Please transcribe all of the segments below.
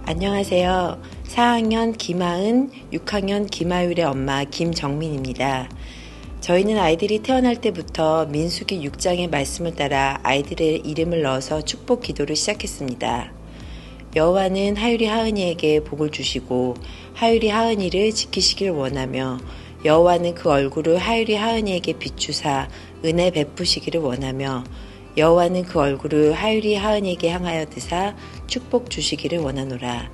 안녕하세요. 4학년 김하은, 6학년 김하율의 엄마 김정민입니다. 저희는 아이들이 태어날 때부터 민수기 6장의 말씀을 따라 아이들의 이름을 넣어서 축복 기도를 시작했습니다. 여호와는 하율이 하은이에게 복을 주시고 하율이 하은이를 지키시길 원하며 여호와는 그 얼굴을 하율이 하은이에게 비추사 은혜 베푸시기를 원하며 여호와는 그 얼굴을 하율이 하은이에게 향하여 드사 축복 주시기를 원하노라.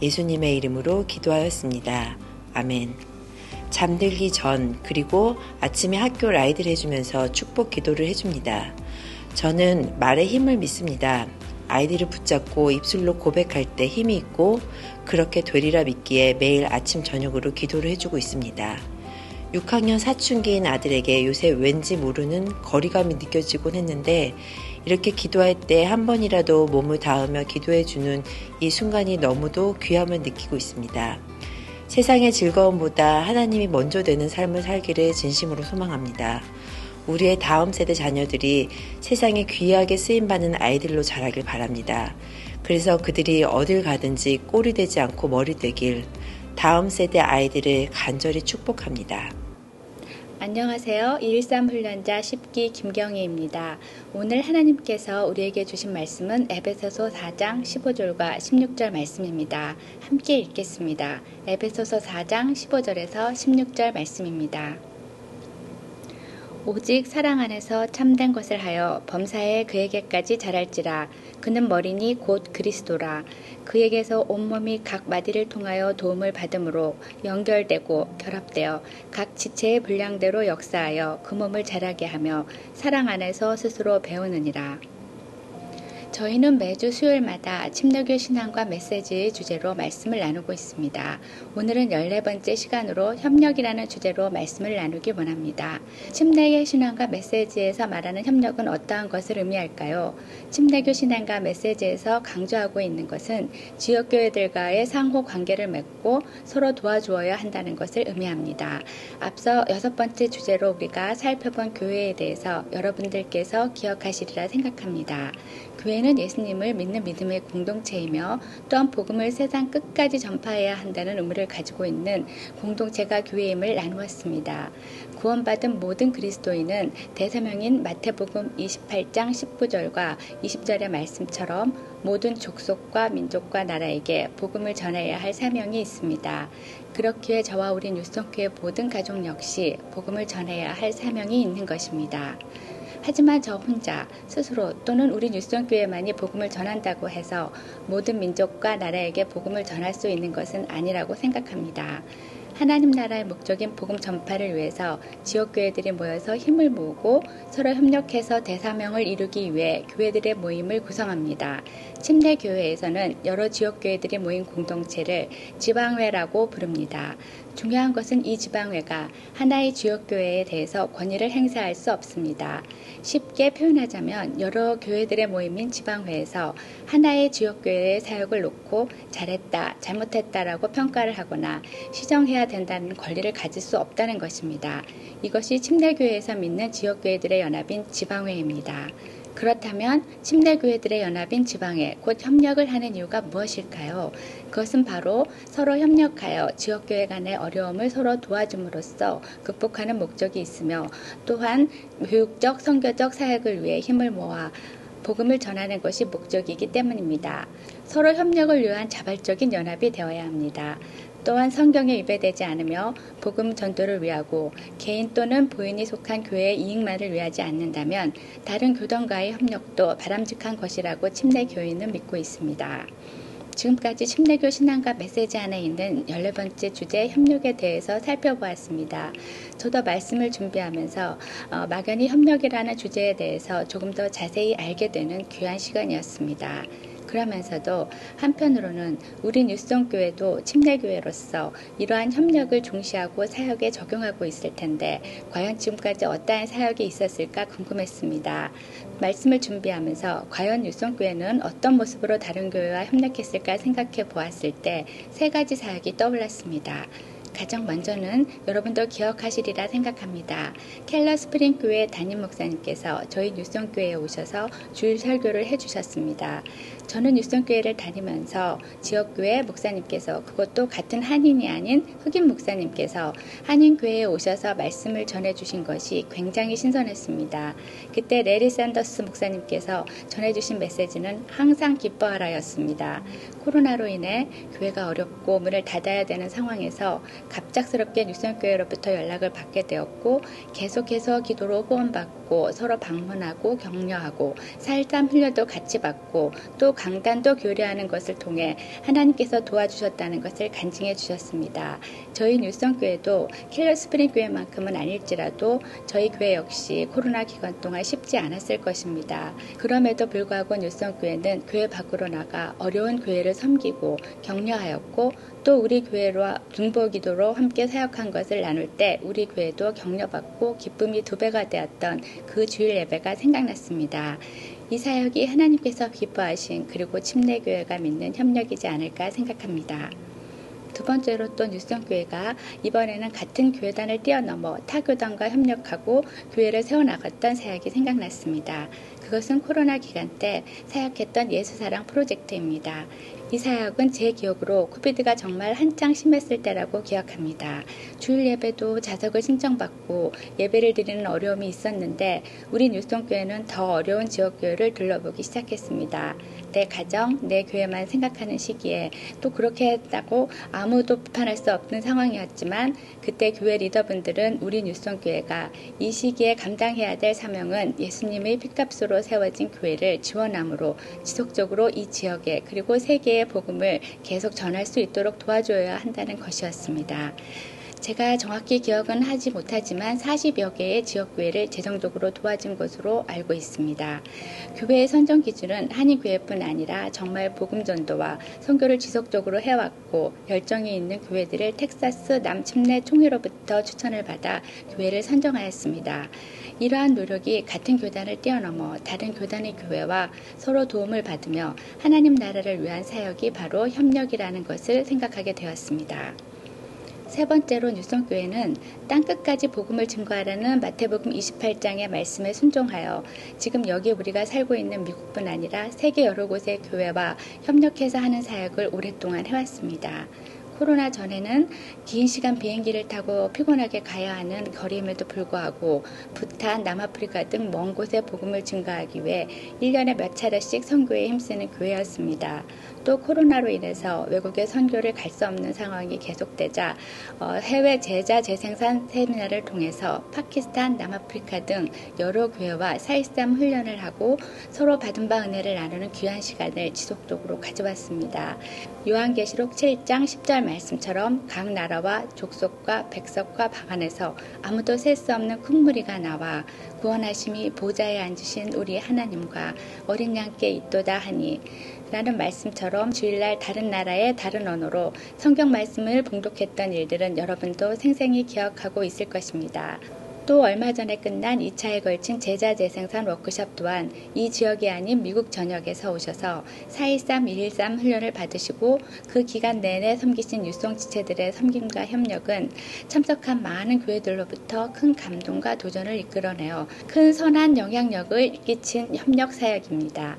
예수님의 이름으로 기도하였습니다. 아멘. 잠들기 전 그리고 아침에 학교 라이드를 해주면서 축복 기도를 해줍니다. 저는 말의 힘을 믿습니다. 아이들을 붙잡고 입술로 고백할 때 힘이 있고 그렇게 되리라 믿기에 매일 아침 저녁으로 기도를 해주고 있습니다. 6학년 사춘기인 아들에게 요새 왠지 모르는 거리감이 느껴지곤 했는데 이렇게 기도할 때 한 번이라도 몸을 닿으며 기도해주는 이 순간이 너무도 귀함을 느끼고 있습니다. 세상의 즐거움보다 하나님이 먼저 되는 삶을 살기를 진심으로 소망합니다. 우리의 다음 세대 자녀들이 세상에 귀하게 쓰임받는 아이들로 자라길 바랍니다. 그래서 그들이 어딜 가든지 꼴이 되지 않고 머리 되길 다음 세대 아이들을 간절히 축복합니다. 안녕하세요. 213 훈련자 10기 김경희입니다. 오늘 하나님께서 우리에게 주신 말씀은 에베소서 4장 15절과 16절 말씀입니다. 함께 읽겠습니다. 에베소서 4장 15절에서 16절 말씀입니다. 오직 사랑 안에서 참된 것을 하여 범사에 그에게까지 자랄지라. 그는 머리니 곧 그리스도라. 그에게서 온몸이 각 마디를 통하여 도움을 받음으로 연결되고 결합되어 각 지체의 분량대로 역사하여 그 몸을 자라게 하며 사랑 안에서 스스로 배우느니라. 저희는 매주 수요일마다 침례교 신앙과 메시지의 주제로 말씀을 나누고 있습니다. 오늘은 14번째 시간으로 협력이라는 주제로 말씀을 나누기 원합니다. 침례의 신앙과 메시지에서 말하는 협력은 어떠한 것을 의미할까요? 침례교 신앙과 메시지에서 강조하고 있는 것은 지역교회들과의 상호 관계를 맺고 서로 도와주어야 한다는 것을 의미합니다. 앞서 6번째 주제로 우리가 살펴본 교회에 대해서 여러분들께서 기억하시리라 생각합니다. 교회는 예수님을 믿는 믿음의 공동체이며 또한 복음을 세상 끝까지 전파해야 한다는 의무를 가지고 있는 공동체가 교회임을 나누었습니다. 구원받은 모든 그리스도인은 대사명인 마태복음 28장 19절과 20절의 말씀처럼 모든 족속과 민족과 나라에게 복음을 전해야 할 사명이 있습니다. 그렇기에 저와 우리 뉴스톤교회 모든 가족 역시 복음을 전해야 할 사명이 있는 것입니다. 하지만 저 혼자 스스로 또는 우리 뉴스톤교회만이 복음을 전한다고 해서 모든 민족과 나라에게 복음을 전할 수 있는 것은 아니라고 생각합니다. 하나님 나라의 목적인 복음 전파를 위해서 지역교회들이 모여서 힘을 모으고 서로 협력해서 대사명을 이루기 위해 교회들의 모임을 구성합니다. 침례교회에서는 여러 지역교회들이 모인 공동체를 지방회라고 부릅니다. 중요한 것은 이 지방회가 하나의 지역교회에 대해서 권위를 행사할 수 없습니다. 쉽게 표현하자면 여러 교회들의 모임인 지방회에서 하나의 지역교회의 사역을 놓고 잘했다, 잘못했다라고 평가를 하거나 시정해야 된다는 권리를 가질 수 없다는 것입니다. 이것이 침례교회에서 믿는 지역교회들의 연합인 지방회입니다. 그렇다면 침례교회들의 연합인 지방회, 곧 협력을 하는 이유가 무엇일까요? 그것은 바로 서로 협력하여 지역교회 간의 어려움을 서로 도와줌으로써 극복하는 목적이 있으며 또한 교육적, 선교적 사역을 위해 힘을 모아 복음을 전하는 것이 목적이기 때문입니다. 서로 협력을 위한 자발적인 연합이 되어야 합니다. 또한 성경에 위배되지 않으며 복음 전도를 위하고 개인 또는 부인이 속한 교회의 이익만을 위하지 않는다면 다른 교단과의 협력도 바람직한 것이라고 침례교회는 믿고 있습니다. 지금까지 침례교 신앙과 메시지 안에 있는 14번째 주제 협력에 대해서 살펴보았습니다. 저도 말씀을 준비하면서 막연히 협력이라는 주제에 대해서 조금 더 자세히 알게 되는 귀한 시간이었습니다. 그러면서도 한편으로는 우리 뉴스톤교회도 침례교회로서 이러한 협력을 중시하고 사역에 적용하고 있을 텐데 과연 지금까지 어떠한 사역이 있었을까 궁금했습니다. 말씀을 준비하면서 과연 뉴스톤교회는 어떤 모습으로 다른 교회와 협력했을까 생각해 보았을 때 3가지 사역이 떠올랐습니다. 가장 먼저는 여러분도 기억하시리라 생각합니다. 켈러 스프링 교회 담임 목사님께서 저희 뉴스온교회에 오셔서 주일 설교를 해주셨습니다. 저는 뉴스온교회를 다니면서 지역교회 목사님께서, 그것도 같은 한인이 아닌 흑인 목사님께서 한인교회에 오셔서 말씀을 전해주신 것이 굉장히 신선했습니다. 그때 레리 샌더스 목사님께서 전해주신 메시지는 항상 기뻐하라였습니다. 코로나로 인해 교회가 어렵고 문을 닫아야 되는 상황에서 갑작스럽게 뉴스온교회로부터 연락을 받게 되었고, 계속해서 기도로 후원받고 서로 방문하고 격려하고 4.13 훈련도 같이 받고 또 강단도 교류하는 것을 통해 하나님께서 도와주셨다는 것을 간증해 주셨습니다. 저희 뉴스온교회도 켈러 스프링 교회만큼은 아닐지라도 저희 교회 역시 코로나 기간 동안 쉽지 않았을 것입니다. 그럼에도 불구하고 뉴스온교회는 교회 밖으로 나가 어려운 교회를 섬기고 격려하였고, 또 우리 교회로 중보기도로 함께 사역한 것을 나눌 때 우리 교회도 격려받고 기쁨이 2배가 되었던 그 주일 예배가 생각났습니다. 이 사역이 하나님께서 기뻐하신, 그리고 침례교회가 믿는 협력이지 않을까 생각합니다. 두 번째로 또 뉴스온교회가 이번에는 같은 교회단을 뛰어넘어 타 교단과 협력하고 교회를 세워나갔던 사역이 생각났습니다. 그것은 코로나 기간 때 사역했던 예수사랑 프로젝트입니다. 이 사역은 제 기억으로 코비드가 정말 한창 심했을 때라고 기억합니다. 주일 예배도 자석을 신청받고 예배를 드리는 어려움이 있었는데 우리 뉴스온교회는 더 어려운 지역교회를 둘러보기 시작했습니다. 내 가정, 내 교회만 생각하는 시기에 또 그렇게 했다고 아무도 비판할 수 없는 상황이었지만, 그때 교회 리더분들은 우리 뉴스온교회가 이 시기에 감당해야 될 사명은 예수님의 핏값으로 세워진 교회를 지원함으로 지속적으로 이 지역에 그리고 세계의 복음을 계속 전할 수 있도록 도와줘야 한다는 것이었습니다. 제가 정확히 기억은 하지 못하지만 40여 개의 지역교회를 재정적으로 도와준 것으로 알고 있습니다. 교회의 선정 기준은 한인교회뿐 아니라 정말 복음전도와 선교를 지속적으로 해왔고 열정이 있는 교회들을 텍사스 남침례 총회로부터 추천을 받아 교회를 선정하였습니다. 이러한 노력이 같은 교단을 뛰어넘어 다른 교단의 교회와 서로 도움을 받으며 하나님 나라를 위한 사역이 바로 협력이라는 것을 생각하게 되었습니다. 세 번째로 뉴스온교회는 땅끝까지 복음을 증거하라는 마태복음 28장의 말씀에 순종하여 지금 여기 우리가 살고 있는 미국뿐 아니라 세계 여러 곳의 교회와 협력해서 하는 사역을 오랫동안 해왔습니다. 코로나 전에는 긴 시간 비행기를 타고 피곤하게 가야 하는 거리임에도 불구하고 부탄, 남아프리카 등 먼 곳에 복음을 증거하기 위해 1년에 몇 차례씩 선교에 힘쓰는 교회였습니다. 또 코로나로 인해서 외국에 선교를 갈 수 없는 상황이 계속되자 해외 제자 재생산 세미나를 통해서 파키스탄, 남아프리카 등 여러 교회와 4.13 훈련을 하고 서로 받은 바 은혜를 나누는 귀한 시간을 지속적으로 가져왔습니다. 요한계시록 7장 10절 말씀처럼 각 나라와 족속과 백석과 방언에서 아무도 셀 수 없는 큰 무리가 나와 구원하심이 보좌에 앉으신 우리 하나님과 어린 양께 있도다 하니, 라는 말씀처럼 주일날 다른 나라의 다른 언어로 성경 말씀을 봉독했던 일들은 여러분도 생생히 기억하고 있을 것입니다. 또 얼마 전에 끝난 2차에 걸친 제자 재생산 워크숍 또한 이 지역이 아닌 미국 전역에서 오셔서 4.13, 1.13 훈련을 받으시고 그 기간 내내 섬기신 뉴스온 지체들의 섬김과 협력은 참석한 많은 교회들로부터 큰 감동과 도전을 이끌어내어 큰 선한 영향력을 끼친 협력 사역입니다.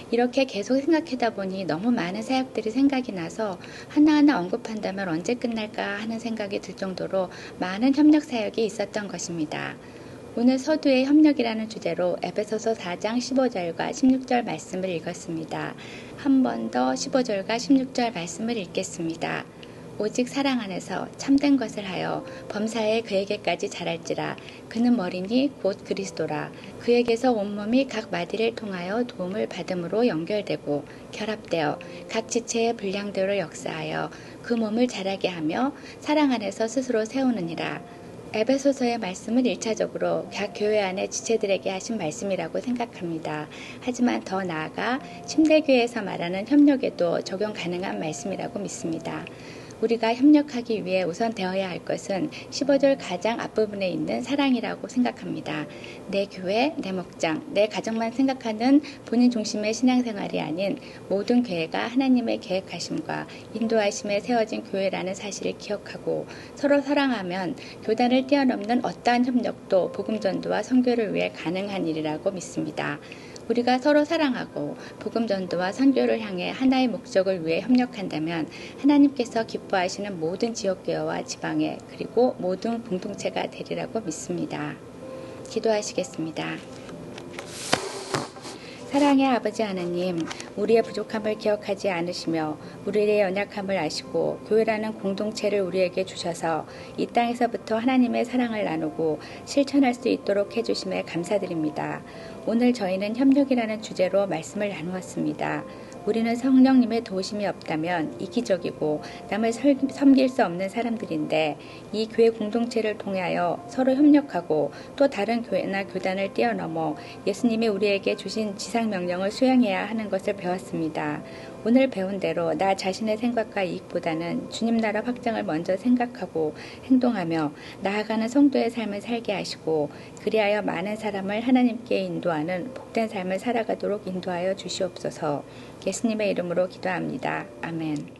이렇게 계속 생각하다 보니 너무 많은 사역들이 생각이 나서 하나하나 언급한다면 언제 끝날까 하는 생각이 들 정도로 많은 협력 사역이 있었던 것입니다. 오늘 서두의 협력이라는 주제로 에베소서 4장 15절과 16절 말씀을 읽었습니다. 한 번 더 15절과 16절 말씀을 읽겠습니다. 오직 사랑 안에서 참된 것을 하여 범사에 그에게까지 자랄지라. 그는 머리니 곧 그리스도라. 그에게서 온몸이 각 마디를 통하여 도움을 받음으로 연결되고 결합되어 각 지체의 분량대로 역사하여 그 몸을 자라게 하며 사랑 안에서 스스로 세우느니라. 에베소서의 말씀은 1차적으로 각 교회 안의 지체들에게 하신 말씀이라고 생각합니다. 하지만 더 나아가 침례교회에서 말하는 협력에도 적용 가능한 말씀이라고 믿습니다. 우리가 협력하기 위해 우선 되어야 할 것은 15절 가장 앞부분에 있는 사랑이라고 생각합니다. 내 교회, 내 목장, 내 가정만 생각하는 본인 중심의 신앙생활이 아닌 모든 교회가 하나님의 계획하심과 인도하심에 세워진 교회라는 사실을 기억하고 서로 사랑하면 교단을 뛰어넘는 어떠한 협력도 복음 전도와 선교를 위해 가능한 일이라고 믿습니다. 우리가 서로 사랑하고 복음 전도와 선교를 향해 하나의 목적을 위해 협력한다면 하나님께서 기뻐하시는 모든 지역교회와 지방에 그리고 모든 공동체가 되리라고 믿습니다. 기도하시겠습니다. 사랑의 아버지 하나님, 우리의 부족함을 기억하지 않으시며 우리의 연약함을 아시고 교회라는 공동체를 우리에게 주셔서 이 땅에서부터 하나님의 사랑을 나누고 실천할 수 있도록 해주심에 감사드립니다. 오늘 저희는 협력이라는 주제로 말씀을 나누었습니다. 우리는 성령님의 도우심이 없다면 이기적이고 남을 섬길 수 없는 사람들인데 이 교회 공동체를 통하여 서로 협력하고 또 다른 교회나 교단을 뛰어넘어 예수님이 우리에게 주신 지상명령을 수행해야 하는 것을 배웠습니다. 오늘 배운 대로 나 자신의 생각과 이익보다는 주님 나라 확장을 먼저 생각하고 행동하며 나아가는 성도의 삶을 살게 하시고 그리하여 많은 사람을 하나님께 인도하는 복된 삶을 살아가도록 인도하여 주시옵소서. 예수님의 이름으로 기도합니다. 아멘.